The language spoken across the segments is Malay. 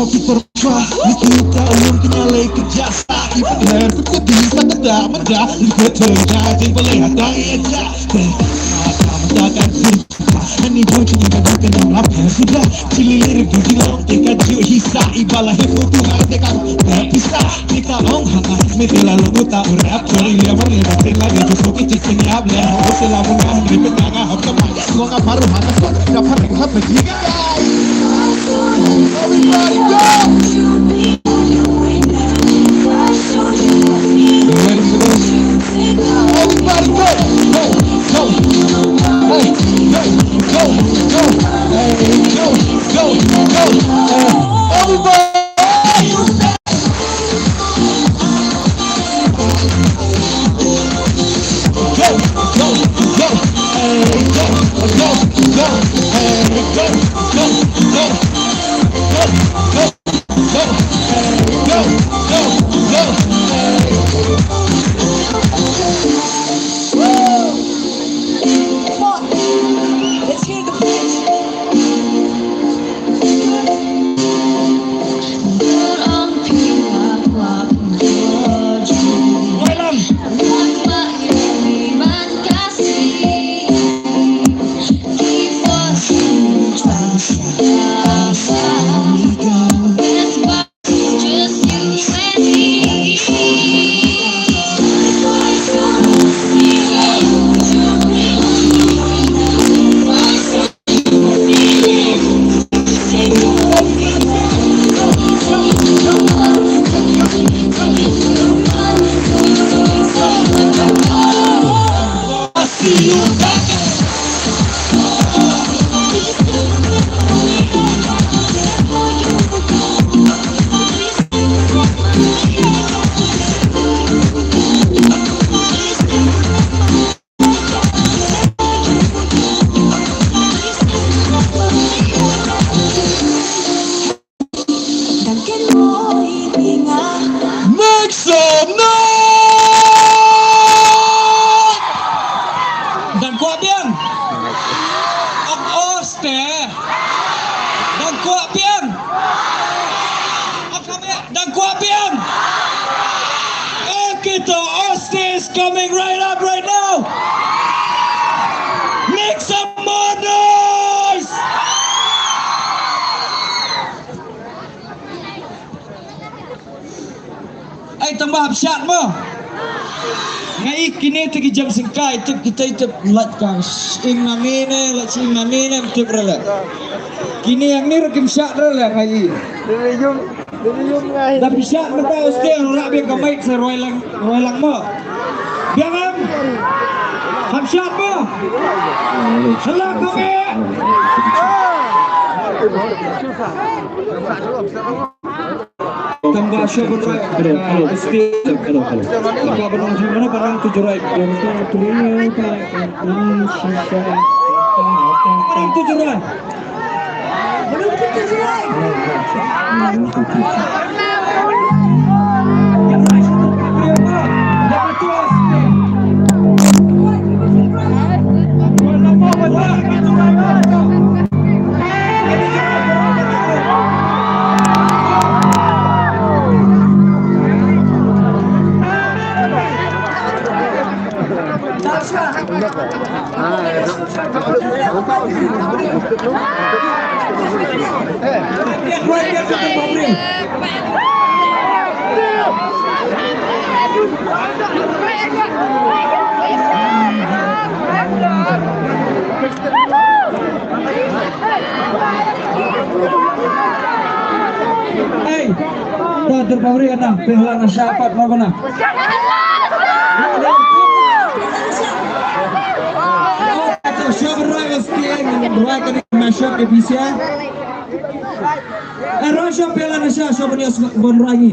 kau terpah kita ulun kenyalai kejasa ibu leher putih tak mendah terjadi boleh ada aja takkan ani bocah yang bukan orang sudah cililir di laut dekat jiwa hisa ibalah itu harga bisa kita long hanga metela lo tak urap dari dia berlebih lagi justru kita senyap le setelah menang di tengah harga banyak gua nggak baru hanga kok dapat lihat berjiga everybody go everybody go go hey go hey go everybody coming right up right now. Make some more noise. Ay tambah absyat mo. Ngai kini tegi jam singkai itu kita itu lat kang ing namine lat sing namine itu rela. Kini yang ni rekim syak rela ngai. Dilium ngai. Tapi syak mereka uske ora be kamai seroi lang mo. Biarkan Hamsyat mo Salam kami tambah show berbaik tambah benang gimana barang 7 rai barang 7 rai Hey, terpawri kan nah, pihak syafaat mau mana? Berwakan masyarakat ke bisa. Rosho pela nasha shobani bonrangi.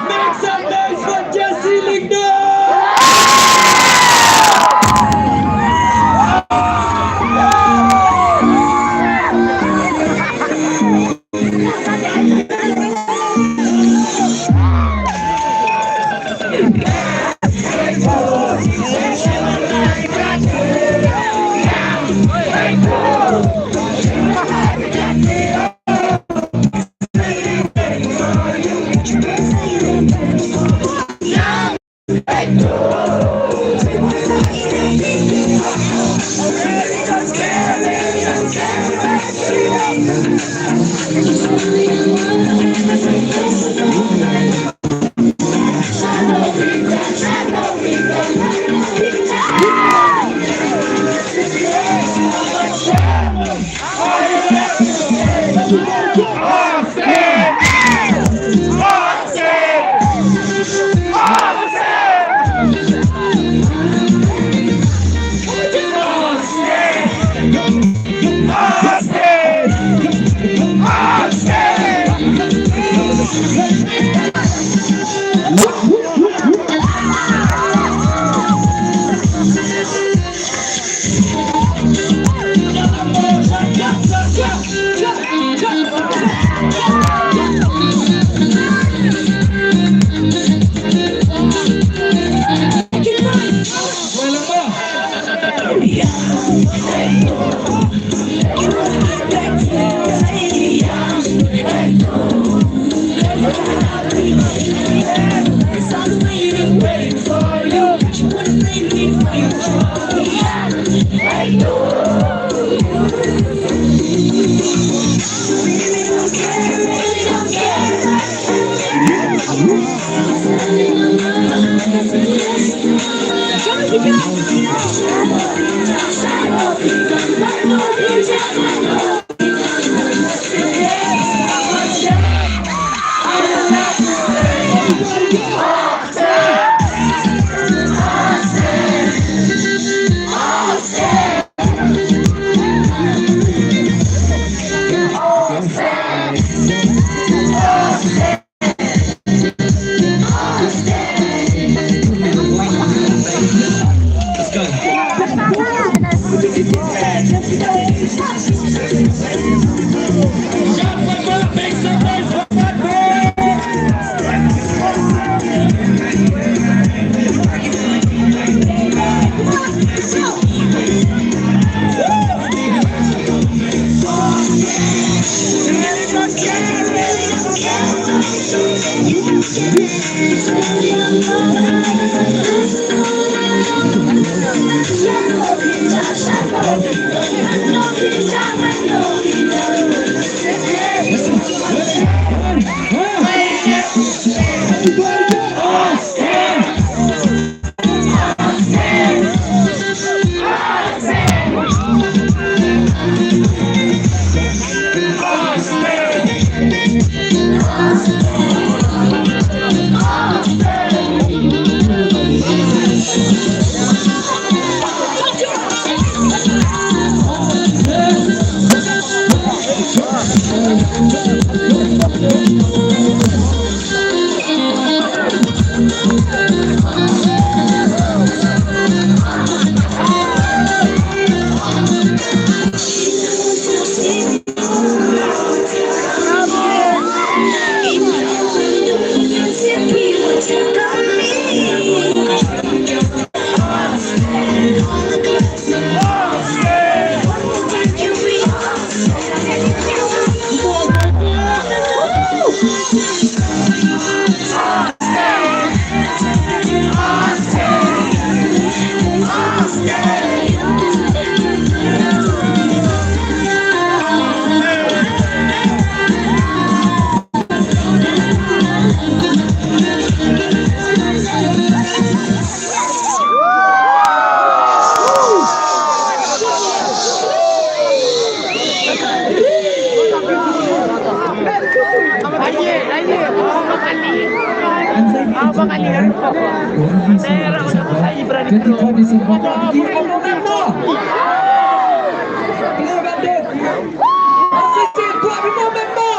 Make some noise for Jessi Lyngdoh! Ketika disempatkan di momento Clear bandit Asisten kuat di momento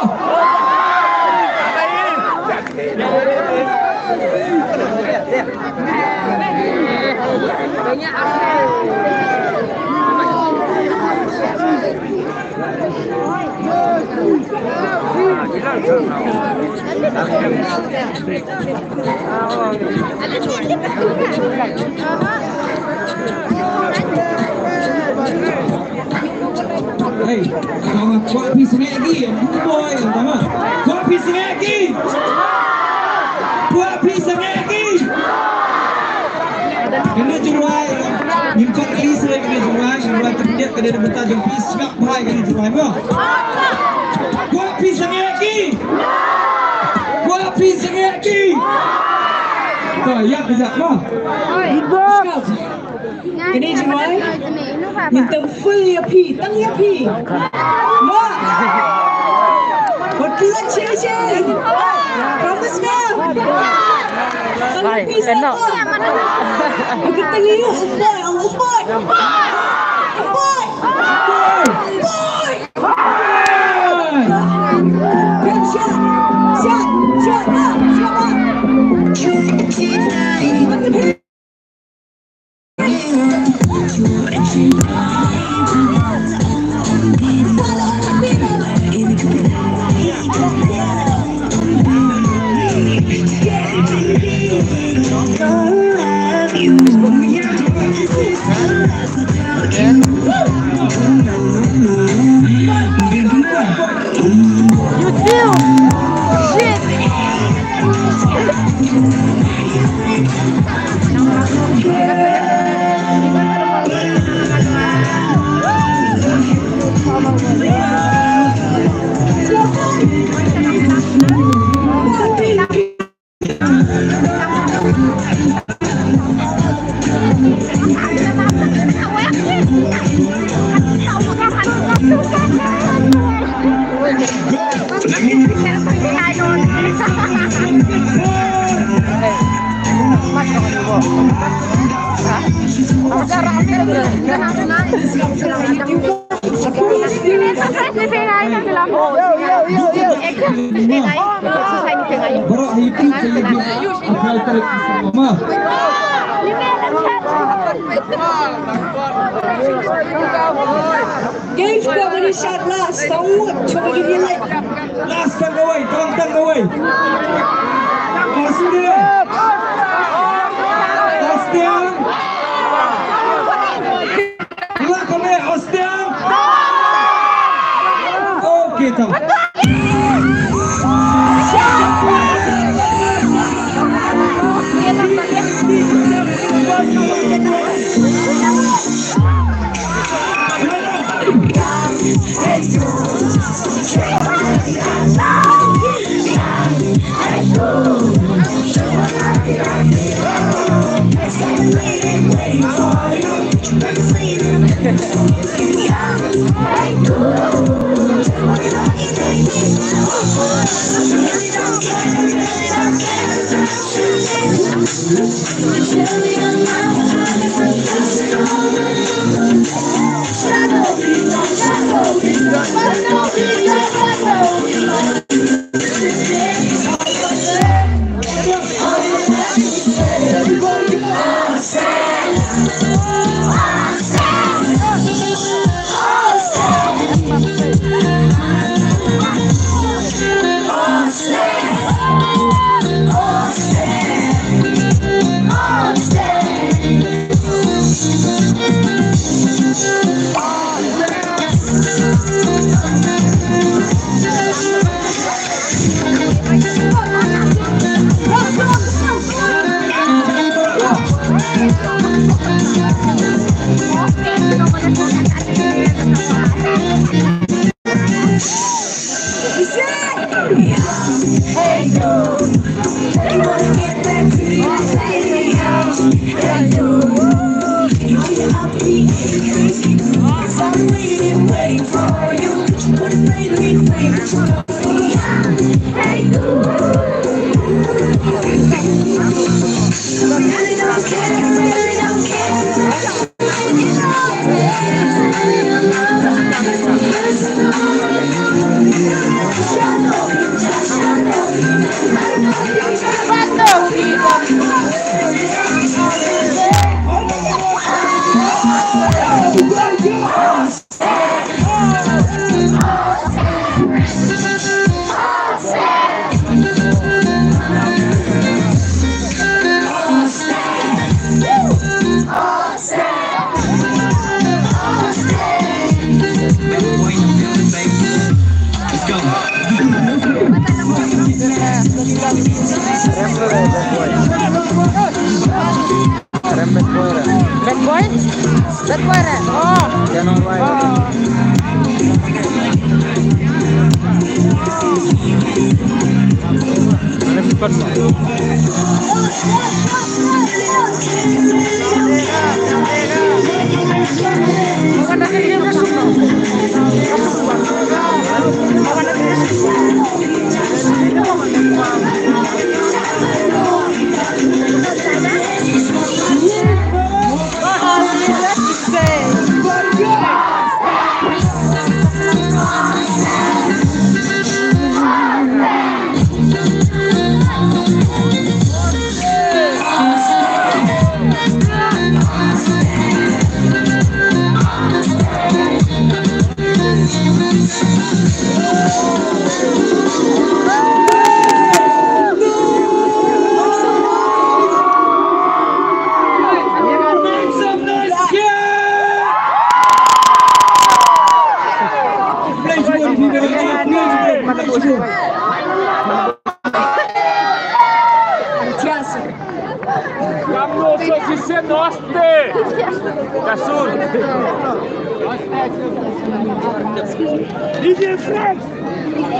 Banyak Hei, jangan kuat pisang lagi boy, tama. Kuat pisang lagi. Kuat pisang lagi. Kena jurai. Những con đi chơi kena jurai terdekat kena bentar jam pisang bahai kena jurai mo. Kuat pisang lagi. Kuat pisang lagi. Rồi, ya kejap mo. Ibu. Kena jurai. Mình tâm full ya pi, tăng ya pi. Wah. Hokilah cek. Promise me. Hai, enak. Kita tangi you, boy. Boy. Game score dari shot last. Tahu coba gini lagi. Last kan away, tonton away. Austin. Austin. Gila kami Austin. Oke, tahu. DJ Frank!